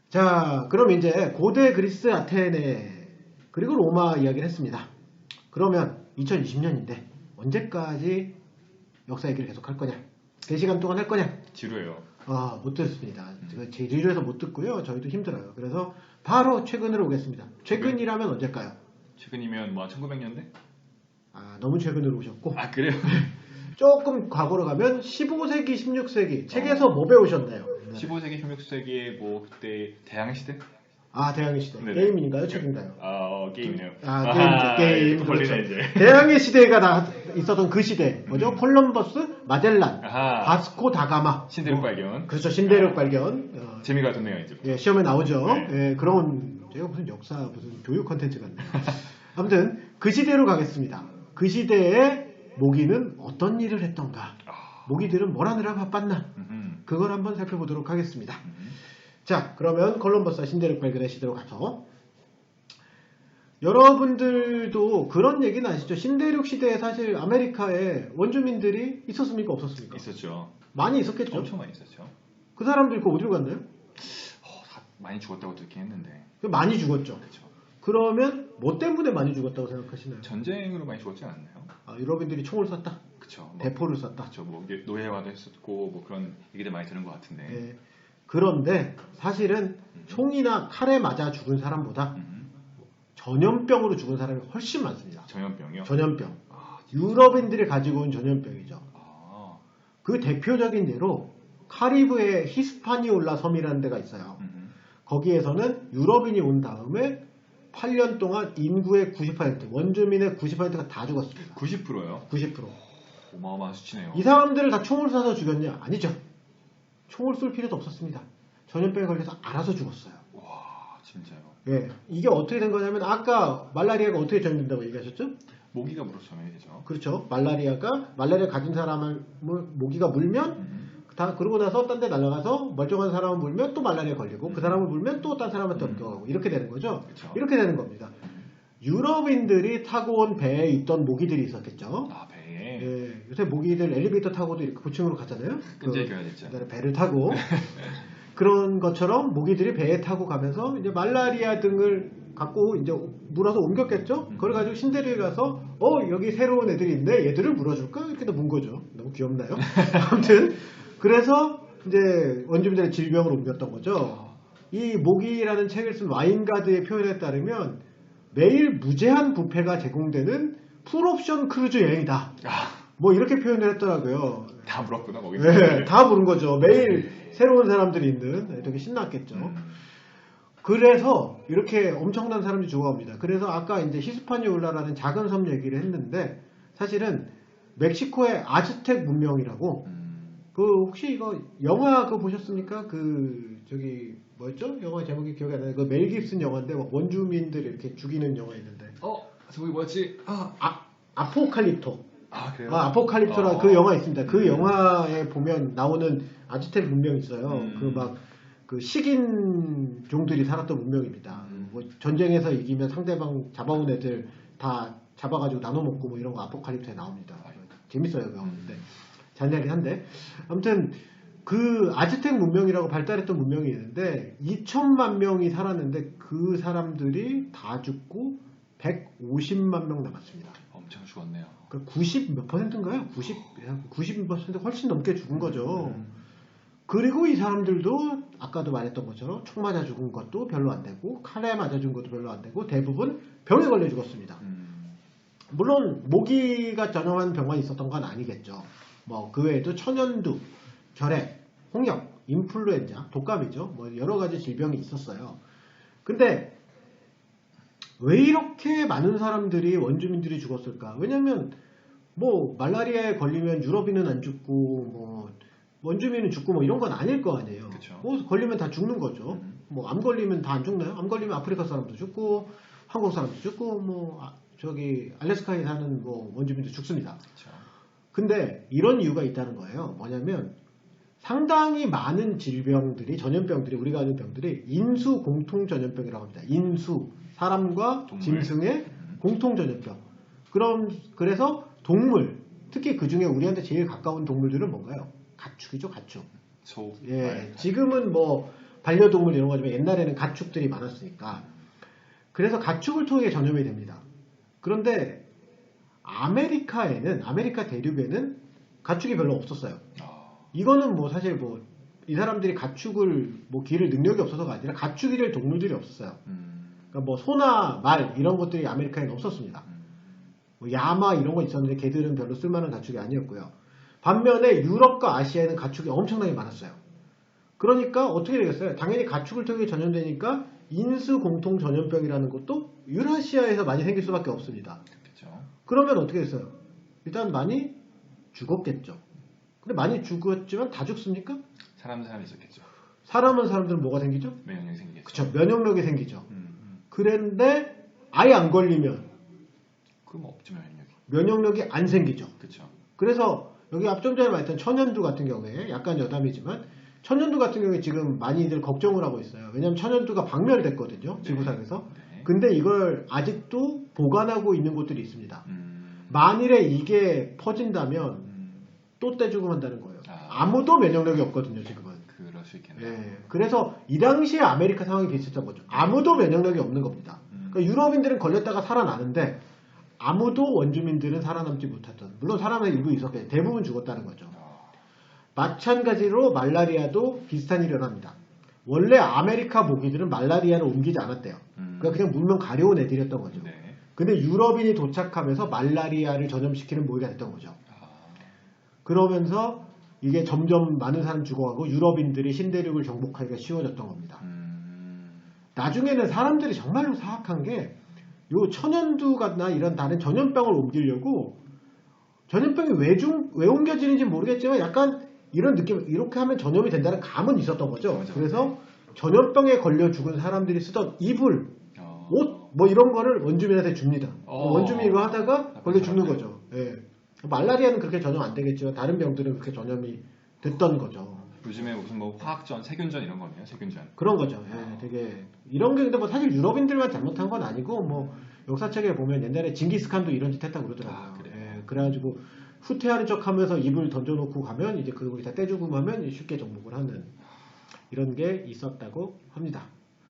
자, 그럼 이제 고대 그리스 아테네 그리고 로마 이야기를 했습니다. 그러면 2020년인데 언제까지 역사 얘기를 계속 할 거냐? 3시간 동안 할 거냐? 지루해요. 못 듣습니다. 제가 지루해서 못 듣고요. 저희도 힘들어요. 그래서 바로 최근으로 오겠습니다. 최근이라면 언제일까요? 최근이면 뭐 1900년대? 너무 최근으로 오셨고 아 그래요? 조금 과거로 가면 15세기, 16세기 책에서 뭐 배우셨나요? 15세기, 16세기에 뭐 그때 대항해시대? 대항해 시대. 네네. 게임인가요? 책인가요? 게임이네요. 게임. 걸리네 그렇죠. 이제. 대항해 시대가 있었던 그 시대. 뭐죠? 콜럼버스, 마젤란, 아하. 바스코 다가마. 신대륙 발견. 그렇죠. 신대륙 발견. 재미가 좋네요 이제. 예, 시험에 나오죠. 네. 예, 그런 제가 무슨 역사 무슨 교육 컨텐츠 같네. 아무튼 그 시대로 가겠습니다. 그 시대에 모기는 어떤 일을 했던가? 모기들은 뭘 하느라 바빴나? 그걸 한번 살펴보도록 하겠습니다. 자, 그러면 콜럼버스와 신대륙 발견의 시대로 가서 여러분들도 그런 얘기는 아시죠? 신대륙 시대에 사실 아메리카에 원주민들이 있었습니까? 없었습니까? 있었죠. 많이 있었겠죠? 엄청 많이 있었죠. 그 사람들이 그 어디로 갔나요? 다 많이 죽었다고 듣긴 했는데. 많이 죽었죠. 그렇죠. 그러면 뭐 때문에 많이 죽었다고 생각하시나요? 전쟁으로 많이 죽었지 않았나요? 유럽인들이 총을 쐈다? 그렇죠. 대포를 쐈다? 그렇죠. 뭐 노예화도 했었고 뭐 그런 얘기들 많이 들은 것 같은데. 예. 그런데 사실은 총이나 칼에 맞아 죽은 사람보다 전염병으로 죽은 사람이 훨씬 많습니다. 전염병이요? 전염병. 유럽인들이 가지고 온 전염병이죠. 아. 그 대표적인 예로 카리브해 히스파니올라 섬이라는 데가 있어요. 거기에서는 유럽인이 온 다음에 8년 동안 인구의 90%, 원주민의 90%가 다 죽었습니다. 90%요? 90%. 어마어마한 수치네요. 이 사람들을 다 총을 쏴서 죽였냐? 아니죠. 총을 쏠 필요도 없었습니다. 전염병에 걸려서 알아서 죽었어요. 와, 진짜요? 예, 이게 어떻게 된 거냐면 아까 말라리아가 어떻게 전염된다고 얘기하셨죠? 모기가 물어서 전염이 되죠. 그렇죠. 말라리아 가진 사람을 모기가 물면 그러고 나서 딴 데 날아가서 멀쩡한 사람을 물면 또 말라리아 걸리고 그 사람을 물면 또 딴 사람한테 옮겨가고 이렇게 되는 거죠. 그쵸. 이렇게 되는 겁니다. 유럽인들이 타고 온 배에 있던 모기들이 있었겠죠. 배에? 예, 요새 모기들 엘리베이터 타고도 이렇게 고층으로 가잖아요. 끈질겨야겠죠. 그다음에 배를 타고 그런 것처럼 모기들이 배에 타고 가면서 이제 말라리아 등을 갖고 이제 물어서 옮겼겠죠. 그걸 가지고 신대륙에 가서 여기 새로운 애들이 있는데 얘들을 물어줄까 이렇게 문 거죠. 너무 귀엽나요? 아무튼 그래서 이제 원주민들의 질병을 옮겼던 거죠. 이 모기라는 책을 쓴 와인가드의 표현에 따르면 매일 무제한 뷔페가 제공되는 풀옵션 크루즈 여행이다. 뭐 이렇게 표현을 했더라고요. 다 물었구나 거기서. 네, 다 부른 거죠. 매일 새로운 사람들이 있는. 되게 신났겠죠. 그래서 이렇게 엄청난 사람들이 죽어갑니다. 그래서 아까 이제 히스파니올라라는 작은 섬 얘기를 했는데 사실은 멕시코의 아즈텍 문명이라고 혹시 이거 영화 그거 보셨습니까? 뭐였죠? 영화 제목이 기억이 안 나요. 그 멜 깁슨 영화인데 원주민들 이렇게 죽이는 영화 있는데. 저기 뭐였지? 아포칼립토. 그래요? 아포칼립토라 그 영화 있습니다. 그 영화에 보면 나오는 아즈텍 문명이 있어요. 그 식인 종들이 살았던 문명입니다. 뭐 전쟁에서 이기면 상대방 잡아온 애들 다 잡아가지고 나눠 먹고 뭐 이런 거 아포칼립토에 나옵니다. 재밌어요, 그 영화. 잔인하긴 한데. 아무튼 그 아즈텍 문명이라고 발달했던 문명이 있는데 2천만 명이 살았는데 그 사람들이 다 죽고 150만 명 남았습니다. 엄청 죽었네요. 90 몇 %인가요? 90% 훨씬 넘게 죽은 거죠. 그리고 이 사람들도 아까도 말했던 것처럼 총 맞아 죽은 것도 별로 안 되고 칼에 맞아 죽은 것도 별로 안 되고 대부분 병에 걸려 죽었습니다. 물론 모기가 전염한 병만 있었던 건 아니겠죠. 뭐 그 외에도 천연두, 결핵, 홍역, 인플루엔자, 독감이죠. 뭐 여러 가지 질병이 있었어요. 근데 왜 이렇게 많은 사람들이 원주민들이 죽었을까? 왜냐면 뭐 말라리아에 걸리면 유럽인은 안 죽고 뭐 원주민은 죽고 뭐 이런 건 아닐 거 아니에요. 그쵸. 뭐 걸리면 다 죽는 거죠. 뭐 암 걸리면 다 안 죽나요? 암 걸리면 아프리카 사람도 죽고 한국 사람도 죽고 뭐 저기 알래스카에 사는 뭐 원주민도 죽습니다. 그쵸. 근데 이런 이유가 있다는 거예요. 뭐냐면 상당히 많은 질병들이 전염병들이 우리가 아는 병들이 인수 공통 전염병이라고 합니다. 인수 사람과 동물. 짐승의 공통 전염병. 그래서 동물 특히 그 중에 우리한테 제일 가까운 동물들은 뭔가요? 가축이죠, 가축. 소. 예, 지금은 뭐 반려동물 이런 거지만 옛날에는 가축들이 많았으니까. 그래서 가축을 통해 전염이 됩니다. 그런데 아메리카 대륙에는 가축이 별로 없었어요. 이거는 뭐 사실 뭐 이 사람들이 가축을 뭐 기를 능력이 없어서가 아니라 가축이 될 동물들이 없었어요. 그러니까 뭐 소나 말 이런 것들이 아메리카에는 없었습니다. 뭐 야마 이런 거 있었는데 걔들은 별로 쓸만한 가축이 아니었고요. 반면에 유럽과 아시아에는 가축이 엄청나게 많았어요. 그러니까 어떻게 되겠어요? 당연히 가축을 통해 전염되니까 인수 공통 전염병이라는 것도 유라시아에서 많이 생길 수밖에 없습니다. 그렇죠. 그러면 어떻게 됐어요? 일단 많이 죽었겠죠. 근데 많이 죽었지만 다 죽습니까? 사람이 있었겠죠. 사람들은 뭐가 생기죠? 면역력이 생기겠죠. 그쵸, 면역력이 생기죠. 그런데 아예 안 걸리면 그럼 없지 면역력이. 면역력이 안 생기죠. 그렇죠. 그래서 여기 앞좀 전에 말했던 천연두 같은 경우에 약간 여담이지만 천연두 같은 경우에 지금 많이들 걱정을 하고 있어요. 왜냐하면 천연두가 박멸됐거든요. 지구상에서. 네. 근데 이걸 아직도 보관하고 있는 곳들이 있습니다. 만일에 이게 퍼진다면 또 떼주고 한다는 거예요. 아무도 면역력이 없거든요. 지금은. 그럴 수 있겠네요. 예, 그래서 이 당시에 아메리카 상황이 비슷했던 거죠. 아무도 면역력이 없는 겁니다. 그러니까 유럽인들은 걸렸다가 살아나는데 아무도 원주민들은 살아남지 못했던. 물론 살아남은 일부 있었겠죠. 대부분 죽었다는 거죠. 마찬가지로 말라리아도 비슷한 일이 일어납니다. 원래 아메리카 모기들은 말라리아를 옮기지 않았대요. 그러니까 그냥 물면 가려운 애들이었던 거죠. 네. 근데 유럽인이 도착하면서 말라리아를 전염시키는 모기가 됐던 거죠. 그러면서 이게 점점 많은 사람 죽어가고 유럽인들이 신대륙을 정복하기가 쉬워졌던 겁니다. 나중에는 사람들이 정말로 사악한 게 요 천연두나 이런 다른 전염병을 옮기려고 전염병이 왜 옮겨지는지 모르겠지만 약간 이런 느낌, 이렇게 하면 전염이 된다는 감은 있었던 거죠. 맞아. 그래서 전염병에 걸려 죽은 사람들이 쓰던 이불, 옷, 뭐 이런 거를 원주민한테 줍니다. 원주민이 이거 하다가 걸려 죽는 거죠. 예. 말라리아는 그렇게 전염 안 되겠지만 다른 병들은 그렇게 전염이 됐던 거죠. 요즘에 무슨 뭐 화학전, 세균전 이런 거네요. 세균전. 그런 거죠. 예, 되게 이런 게 근데 뭐 사실 유럽인들만 잘못한 건 아니고 뭐 역사책에 보면 옛날에 징기스칸도 이런 짓 했다고 그러더라고요. 그래요? 예, 그래가지고 후퇴하는 척하면서 입을 던져놓고 가면 이제 그걸 다 떼주고 하면 쉽게 정복을 하는 이런 게 있었다고 합니다.